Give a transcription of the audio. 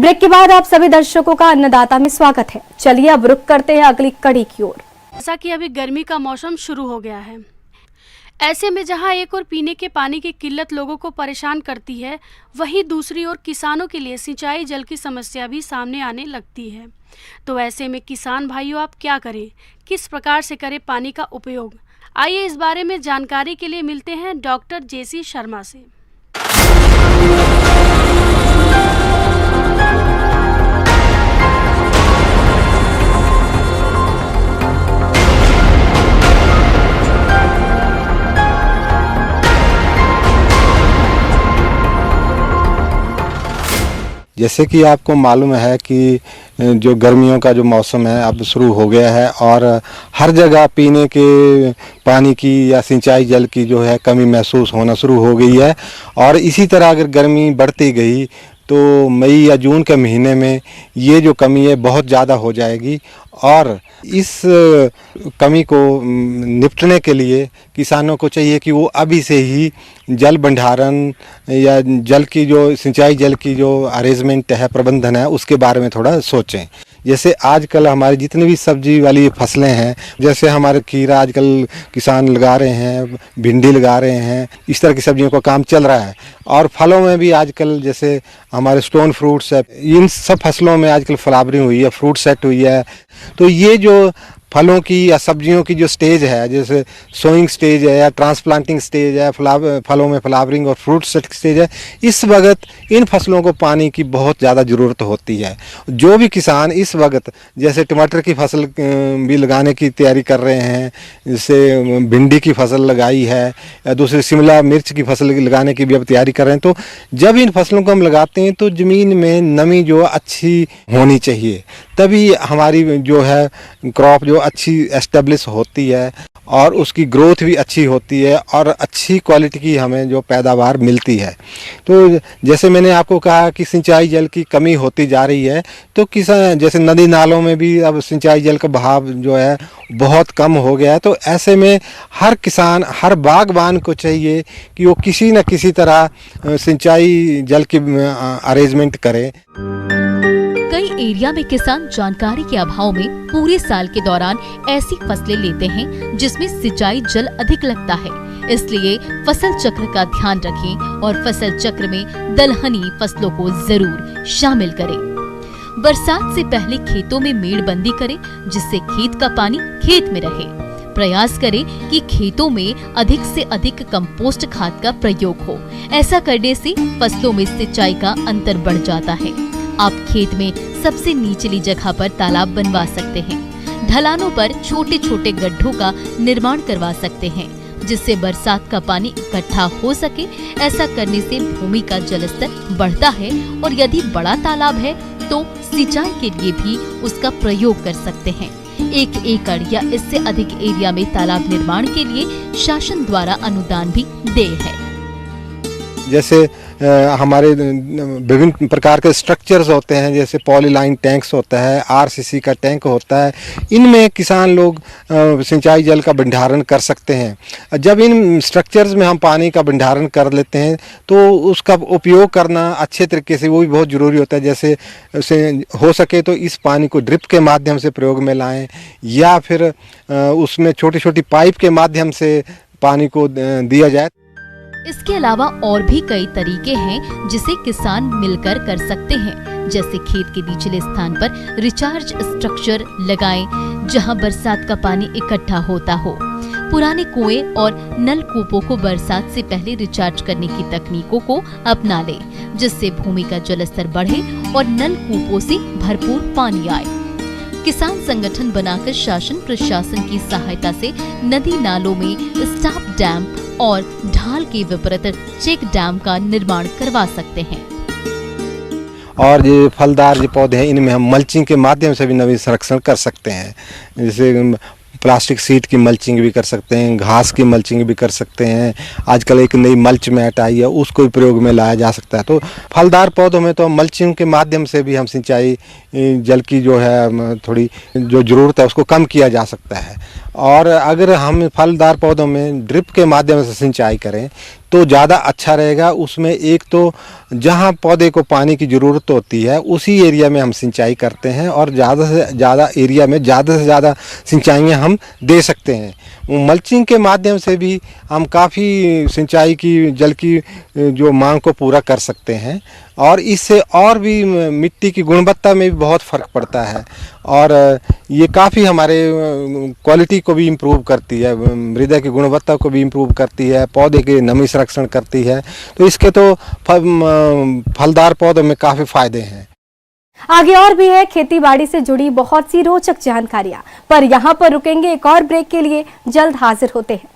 Break के बाद आप सभी दर्शकों का अन्नदाता में स्वागत है। चलिए अब रुक करते हैं अगली कड़ी की ओर। जैसा कि अभी गर्मी का मौसम शुरू हो गया है, ऐसे में जहां एक ओर पीने के पानी की किल्लत लोगों को परेशान करती है, वहीं दूसरी ओर किसानों के लिए सिंचाई जल की समस्या भी सामने आने लगती है। तो ऐसे में किसान भाइयों, आप क्या करें, किस प्रकार से करें पानी का उपयोग? आइए इस बारे में जानकारी के लिए मिलते हैं डॉक्टर जेसी शर्मा से। जैसे कि आपको मालूम है कि जो गर्मियों का जो मौसम है अब शुरू हो गया है और हर जगह पीने के पानी की या सिंचाई जल की जो है कमी महसूस होना शुरू हो गई है। और इसी तरह अगर गर्मी बढ़ती गई तो मई या जून के महीने में ये जो कमी है बहुत ज़्यादा हो जाएगी। और इस कमी को निपटने के लिए किसानों को चाहिए कि वो अभी से ही जल भंडारण या जल की जो सिंचाई जल की जो अरेंजमेंट है, प्रबंधन है, उसके बारे में थोड़ा सोचें। जैसे आजकल हमारी जितनी भी सब्जी वाली फसलें हैं, जैसे हमारे खीरा आजकल किसान लगा रहे हैं, भिंडी लगा रहे हैं, इस तरह की सब्जियों का काम चल रहा है। और फलों में भी आजकल जैसे हमारे स्टोन फ्रूट्स है, इन सब फसलों में आजकल फ्लावरिंग हुई है, फ्रूट सेट हुई है। तो ये जो फलों की या सब्जियों की जो स्टेज है, जैसे सोइंग स्टेज है या ट्रांसप्लांटिंग स्टेज है, फलों में फ्लावरिंग और फ्रूट सेट स्टेज है, इस वक्त इन फसलों को पानी की बहुत ज़्यादा ज़रूरत होती है। जो भी किसान इस वक्त जैसे टमाटर की फसल भी लगाने की तैयारी कर रहे हैं, जैसे भिंडी की फसल लगाई है या दूसरी शिमला मिर्च की फसल लगाने की भी अब तैयारी कर रहे हैं, तो जब इन फसलों को हम लगाते हैं तो ज़मीन में नमी जो अच्छी होनी चाहिए, तभी हमारी जो है क्रॉप जो अच्छी एस्टेब्लिश होती है और उसकी ग्रोथ भी अच्छी होती है और अच्छी क्वालिटी की हमें जो पैदावार मिलती है। तो जैसे मैंने आपको कहा कि सिंचाई जल की कमी होती जा रही है, तो किसान जैसे नदी नालों में भी अब सिंचाई जल का बहाव जो है बहुत कम हो गया है। तो ऐसे में हर किसान, हर बागबान को चाहिए कि वो किसी न किसी तरह सिंचाई जल की अरेंजमेंट करे। कई एरिया में किसान जानकारी के अभाव में पूरे साल के दौरान ऐसी फसलें लेते हैं जिसमें सिंचाई जल अधिक लगता है। इसलिए फसल चक्र का ध्यान रखें और फसल चक्र में दलहनी फसलों को जरूर शामिल करें। बरसात से पहले खेतों में मेड़बंदी करें जिससे खेत का पानी खेत में रहे। प्रयास करें कि खेतों में अधिक से अधिक कंपोस्ट खाद का प्रयोग हो। ऐसा करने से फसलों में सिंचाई का अंतर बढ़ जाता है। आप खेत में सबसे निचली जगह पर तालाब बनवा सकते हैं। ढलानों पर छोटे छोटे गड्ढों का निर्माण करवा सकते हैं जिससे बरसात का पानी इकट्ठा हो सके। ऐसा करने से भूमि का जलस्तर बढ़ता है और यदि बड़ा तालाब है तो सिंचाई के लिए भी उसका प्रयोग कर सकते हैं। 1 एकड़ या इससे अधिक एरिया में तालाब निर्माण के लिए शासन द्वारा अनुदान भी देय है। जैसे हमारे विभिन्न प्रकार के स्ट्रक्चर्स होते हैं, जैसे पॉलीलाइन टैंक्स होता है, आरसीसी का टैंक होता है, इनमें किसान लोग सिंचाई जल का भंडारण कर सकते हैं। जब इन स्ट्रक्चर्स में हम पानी का भंडारण कर लेते हैं तो उसका उपयोग करना अच्छे तरीके से वो भी बहुत ज़रूरी होता है। जैसे हो सके तो इस पानी को ड्रिप के माध्यम से प्रयोग में लाएं या फिर उसमें छोटी छोटी पाइप के माध्यम से पानी को दिया जाए। इसके अलावा और भी कई तरीके हैं जिसे किसान मिलकर कर सकते हैं। जैसे खेत के निचले स्थान पर रिचार्ज स्ट्रक्चर लगाएं जहां बरसात का पानी इकट्ठा होता हो। पुराने कुएं और नलकूपों को बरसात से पहले रिचार्ज करने की तकनीकों को अपना लें जिससे भूमि का जलस्तर बढ़े और नलकूपों से भरपूर पानी आए। किसान संगठन बनाकर शासन प्रशासन की सहायता से नदी नालों में स्टॉप डैम और ढाल के विपरीत चेक डैम का निर्माण करवा सकते हैं। और ये फलदार जो पौधे हैं इनमें हम मल्चिंग के माध्यम से भी नमी संरक्षण कर सकते हैं। जैसे प्लास्टिक सीट की मल्चिंग भी कर सकते हैं, घास की मल्चिंग भी कर सकते हैं। आजकल एक नई मल्च मैट आई है, उसको भी प्रयोग में लाया जा सकता है। तो फलदार पौधों में तो मल्चिंग के माध्यम से भी हम सिंचाई जल की जो है थोड़ी जो ज़रूरत है उसको कम किया जा सकता है। और अगर हम फलदार पौधों में ड्रिप के माध्यम से सिंचाई करें तो ज़्यादा अच्छा रहेगा। उसमें एक तो जहाँ पौधे को पानी की ज़रूरत होती है उसी एरिया में हम सिंचाई करते हैं और ज़्यादा से ज़्यादा एरिया में ज़्यादा से ज़्यादा सिंचाइयाँ हम दे सकते हैं। मल्चिंग के माध्यम से भी हम काफ़ी सिंचाई की जल की जो मांग को पूरा कर सकते हैं और इससे और भी मिट्टी की गुणवत्ता में भी बहुत फ़र्क पड़ता है और ये काफ़ी हमारे क्वालिटी को भी इम्प्रूव करती है, मृदा की गुणवत्ता को भी इम्प्रूव करती है, पौधे के नमी संरक्षण करती है। तो इसके तो फलदार पौधों में काफ़ी फ़ायदे हैं। आगे और भी है खेती बाड़ी से जुड़ी बहुत सी रोचक जानकारियां, पर यहाँ पर रुकेंगे एक और ब्रेक के लिए, जल्द हाजिर होते हैं।